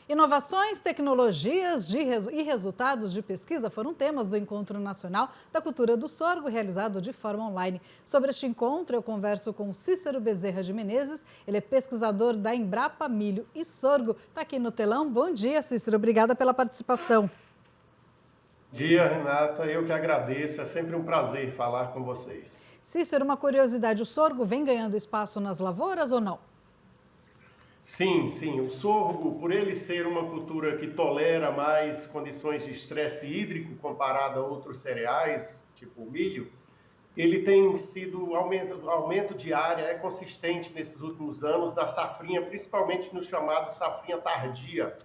Inovações, tecnologias e resultados de pesquisa foram temas do Encontro Nacional da Cultura do Sorgo, realizado de forma online. Sobre este encontro, eu converso com Cícero Bezerra de Menezes, ele é pesquisador da Embrapa Milho e Sorgo. Está aqui no telão. Bom dia, Cícero. Obrigada pela participação. Bom dia, Renata. Eu que agradeço. É sempre um prazer falar com vocês. Cícero, uma curiosidade, o sorgo vem ganhando espaço nas lavouras ou não? Sim, sim. O sorgo, por ele ser uma cultura que tolera mais condições de estresse hídrico comparado a outros cereais, tipo o milho, ele tem sido aumento de área é consistente nesses últimos anos da safrinha, principalmente no chamado safrinha tardia,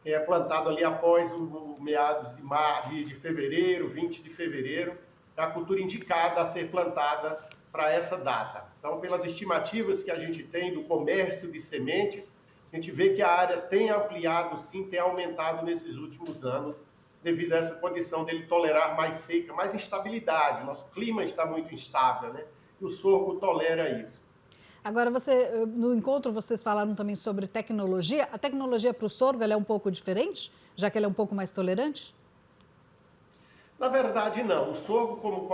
que é plantado ali após o meados de fevereiro, 20 de fevereiro, é a cultura indicada a ser plantada para essa data. Então, pelas estimativas que a gente tem do comércio de sementes, a gente vê que a área tem ampliado, sim, tem aumentado nesses últimos anos, devido a essa condição dele tolerar mais seca, mais instabilidade. Nosso clima está muito instável, né? E o sorgo tolera isso. Agora, no encontro vocês falaram também sobre tecnologia. A tecnologia para o sorgo ela é um pouco diferente, já que ela é um pouco mais tolerante? Na verdade, não. O sorgo, como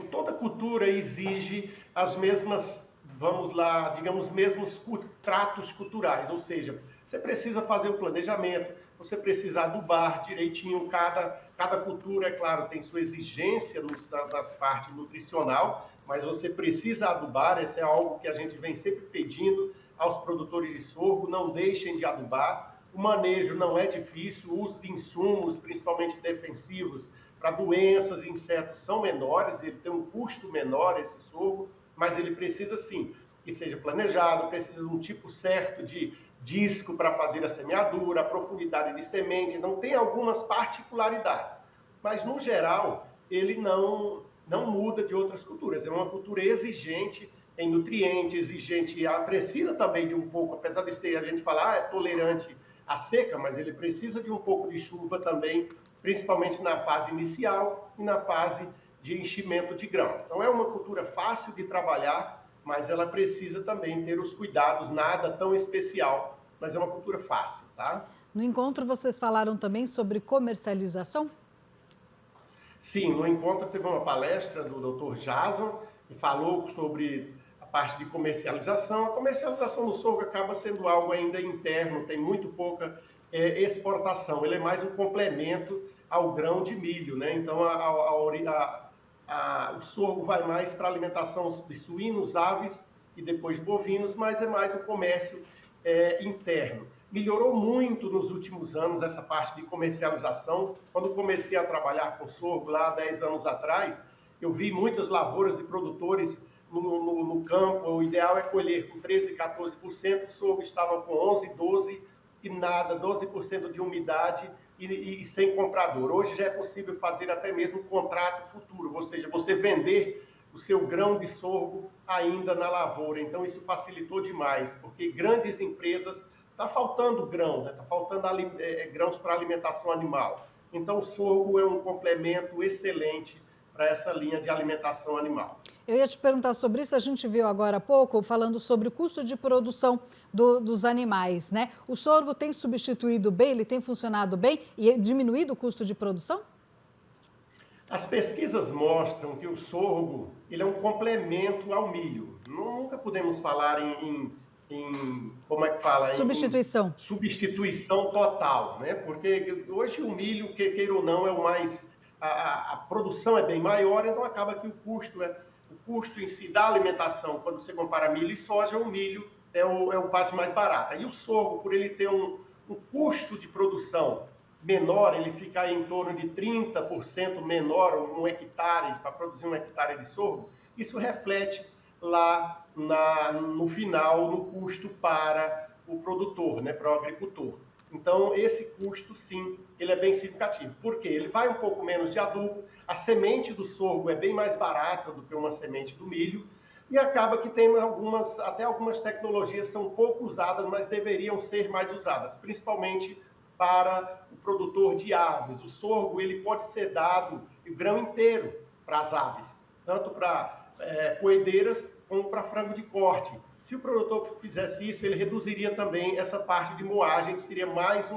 toda cultura exige as mesmas, vamos lá, digamos, mesmos tratos culturais. Ou seja, você precisa fazer o planejamento, você precisa adubar direitinho cada cultura, é claro, tem sua exigência na parte nutricional, mas você precisa adubar, esse é algo que a gente vem sempre pedindo aos produtores de sorgo, não deixem de adubar. O manejo não é difícil, o uso de insumos, principalmente defensivos, para doenças e insetos são menores, ele tem um custo menor, esse sorgo, mas ele precisa sim que seja planejado, precisa de um tipo certo de disco para fazer a semeadura, a profundidade de semente, então tem algumas particularidades, mas no geral ele não muda de outras culturas, é uma cultura exigente em nutrientes, exigente, precisa também de um pouco, apesar de ser, a gente falar, é tolerante à seca, mas ele precisa de um pouco de chuva também, principalmente na fase inicial e na fase de enchimento de grão. Então é uma cultura fácil de trabalhar, mas ela precisa também ter os cuidados, nada tão especial, mas é uma cultura fácil, tá? No encontro vocês falaram também sobre comercialização? Sim, no encontro teve uma palestra do Dr. Jason, que falou sobre a parte de comercialização. A comercialização do sorgo acaba sendo algo ainda interno, tem muito pouca exportação. Ele é mais um complemento ao grão de milho, né? Então, o sorgo vai mais para a alimentação de suínos, aves e depois bovinos, mas é mais um comércio interno. Melhorou muito nos últimos anos essa parte de comercialização. Quando comecei a trabalhar com sorgo lá 10 anos atrás, eu vi muitas lavouras de produtores no campo. O ideal é colher com 13%, 14%, o sorgo estava com 11%, 12% e nada, 12% de umidade e sem comprador. Hoje já é possível fazer até mesmo contrato futuro, ou seja, você vender o seu grão de sorgo ainda na lavoura. Então isso facilitou demais, porque grandes empresas está faltando grão, está faltando grãos para alimentação animal. Então o sorgo é um complemento excelente para essa linha de alimentação animal. Eu ia te perguntar sobre isso, a gente viu agora há pouco falando sobre o custo de produção dos animais, né? O sorgo tem substituído bem, ele tem funcionado bem e diminuído o custo de produção? As pesquisas mostram que o sorgo ele é um complemento ao milho. Nunca podemos falar como é que fala? Substituição. Em substituição total, né? Porque hoje o milho, queira ou não, é o mais... A produção é bem maior, então acaba que o custo em si da alimentação, quando você compara milho e soja, o milho é o quase mais barato. E o sorgo, por ele ter um custo de produção menor, ele fica aí em torno de 30% menor, um hectare, para produzir um hectare de sorgo, isso reflete lá no final, no custo para o produtor, né, para o agricultor. Então, esse custo, sim, ele é bem significativo. Por quê? Ele vai um pouco menos de adubo, a semente do sorgo é bem mais barata do que uma semente do milho, e acaba que tem até algumas tecnologias são pouco usadas, mas deveriam ser mais usadas, principalmente para o produtor de aves. O sorgo ele pode ser dado o grão inteiro para as aves, tanto para coedeiras como para frango de corte. Se o produtor fizesse isso, ele reduziria também essa parte de moagem, que seria mais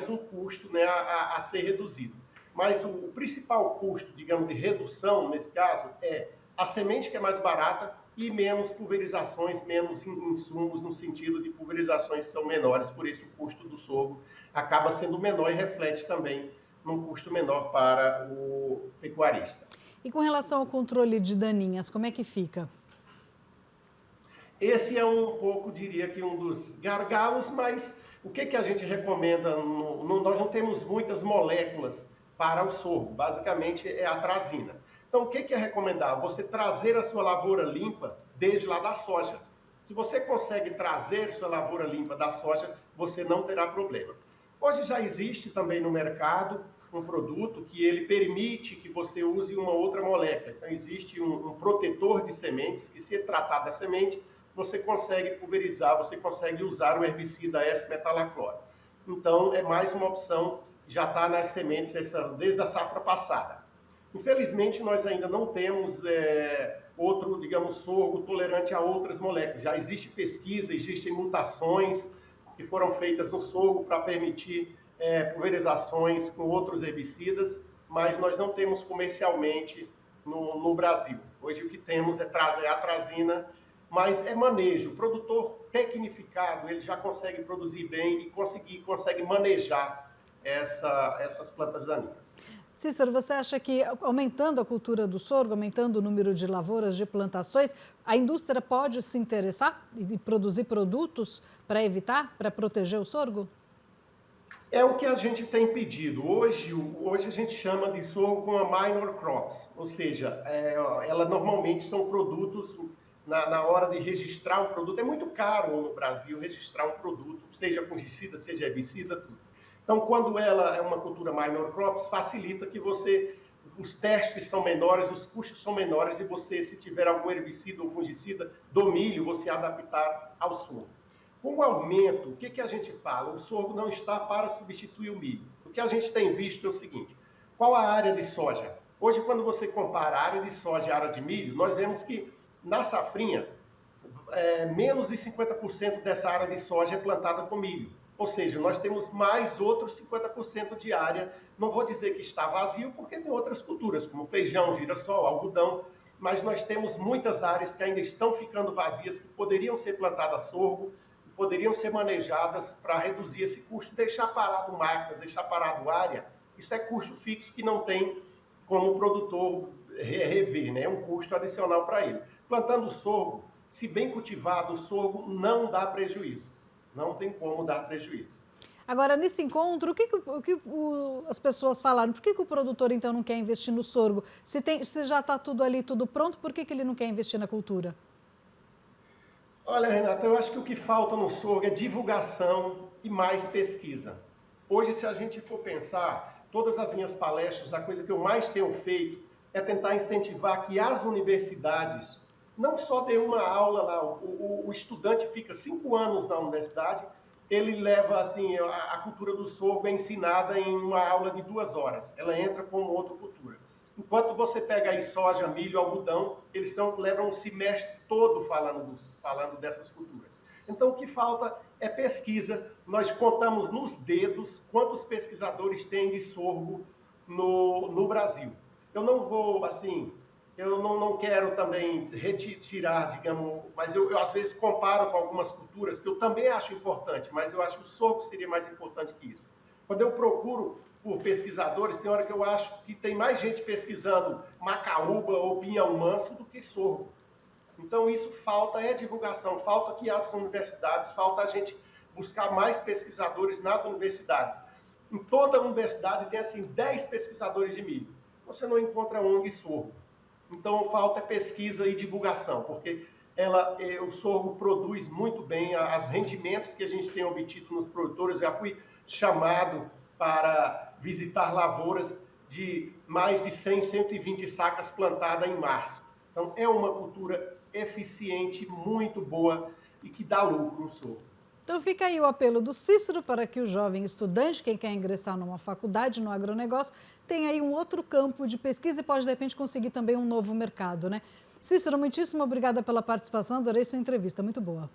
um custo, né, a ser reduzido. Mas o principal custo, digamos, de redução, nesse caso, é a semente, que é mais barata, e menos pulverizações, menos insumos, no sentido de pulverizações que são menores, por isso o custo do sorgo acaba sendo menor e reflete também num custo menor para o pecuarista. E com relação ao controle de daninhas, como é que fica? Esse é um pouco, diria que um dos gargalos, mas o que a gente recomenda? Nós não temos muitas moléculas para o sorgo, basicamente é a atrazina. Então, o que é recomendável? Você trazer a sua lavoura limpa desde lá da soja. Se você consegue trazer sua lavoura limpa da soja, você não terá problema. Hoje já existe também no mercado um produto que ele permite que você use uma outra molécula. Então, existe um protetor de sementes que, se tratar da semente, você consegue pulverizar, você consegue usar o herbicida S-metalacloro. Então, é mais uma opção que já está nas sementes desde a safra passada. Infelizmente, nós ainda não temos outro, digamos, sorgo tolerante a outras moléculas. Já existe pesquisa, existem mutações que foram feitas no sorgo para permitir pulverizações com outros herbicidas, mas nós não temos comercialmente no Brasil. Hoje o que temos é a atrazina, mas é manejo. O produtor tecnificado, ele já consegue produzir bem e consegue manejar essas plantas daninhas. Cícero, você acha que aumentando a cultura do sorgo, aumentando o número de lavouras, de plantações, a indústria pode se interessar e produzir produtos para evitar, para proteger o sorgo? É o que a gente tem pedido. Hoje a gente chama de sorgo como a minor crops, ou seja, ela normalmente são produtos, na hora de registrar um produto, é muito caro no Brasil registrar um produto, seja fungicida, seja herbicida, tudo. Então, quando ela é uma cultura minor crops, facilita que os testes são menores, os custos são menores e você, se tiver algum herbicida ou fungicida do milho, você adaptar ao sorgo. Com o aumento, o que a gente fala? O sorgo não está para substituir o milho. O que a gente tem visto é o seguinte: qual a área de soja? Hoje, quando você compara a área de soja e a área de milho, nós vemos que na safrinha, menos de 50% dessa área de soja é plantada com milho. Ou seja, nós temos mais outros 50% de área, não vou dizer que está vazio, porque tem outras culturas, como feijão, girassol, algodão, mas nós temos muitas áreas que ainda estão ficando vazias, que poderiam ser plantadas sorgo, poderiam ser manejadas para reduzir esse custo, deixar parado máquinas, deixar parado área. Isso é custo fixo que não tem como o produtor rever, né? É um custo adicional para ele. Plantando sorgo, se bem cultivado, o sorgo não dá prejuízo. Não tem como dar prejuízo. Agora, nesse encontro, o que as pessoas falaram? Por que o produtor, então, não quer investir no sorgo? Se já está tudo ali, tudo pronto, por que ele não quer investir na cultura? Olha, Renata, eu acho que o que falta no sorgo é divulgação e mais pesquisa. Hoje, se a gente for pensar, todas as minhas palestras, a coisa que eu mais tenho feito é tentar incentivar que as universidades não só dê uma aula lá, o estudante fica 5 anos na universidade, ele leva, assim, a cultura do sorgo é ensinada em uma aula de 2 horas, ela entra como outra cultura. Enquanto você pega aí soja, milho, algodão, eles levam um semestre todo falando dessas culturas. Então, o que falta é pesquisa. Nós contamos nos dedos quantos pesquisadores tem de sorgo no Brasil. Eu não vou, assim, eu não quero também retirar, digamos, mas eu às vezes comparo com algumas culturas que eu também acho importante, mas eu acho que o sorgo seria mais importante que isso. Quando eu procuro por pesquisadores, tem hora que eu acho que tem mais gente pesquisando macaúba ou pinhão manso do que sorgo. Então, isso falta divulgação, falta que as universidades, falta a gente buscar mais pesquisadores nas universidades. Em toda universidade tem, assim, 10 pesquisadores de milho. Você não encontra um de sorgo. Então, falta pesquisa e divulgação, porque o sorgo produz muito bem, os rendimentos que a gente tem obtido nos produtores. Já fui chamado para visitar lavouras de mais de 100, 120 sacas plantadas em março. Então, é uma cultura eficiente, muito boa e que dá lucro no sorgo. Então fica aí o apelo do Cícero para que o jovem estudante, quem quer ingressar numa faculdade, no agronegócio, tenha aí um outro campo de pesquisa e pode, de repente, conseguir também um novo mercado, né? Cícero, muitíssimo obrigada pela participação, adorei sua entrevista, muito boa.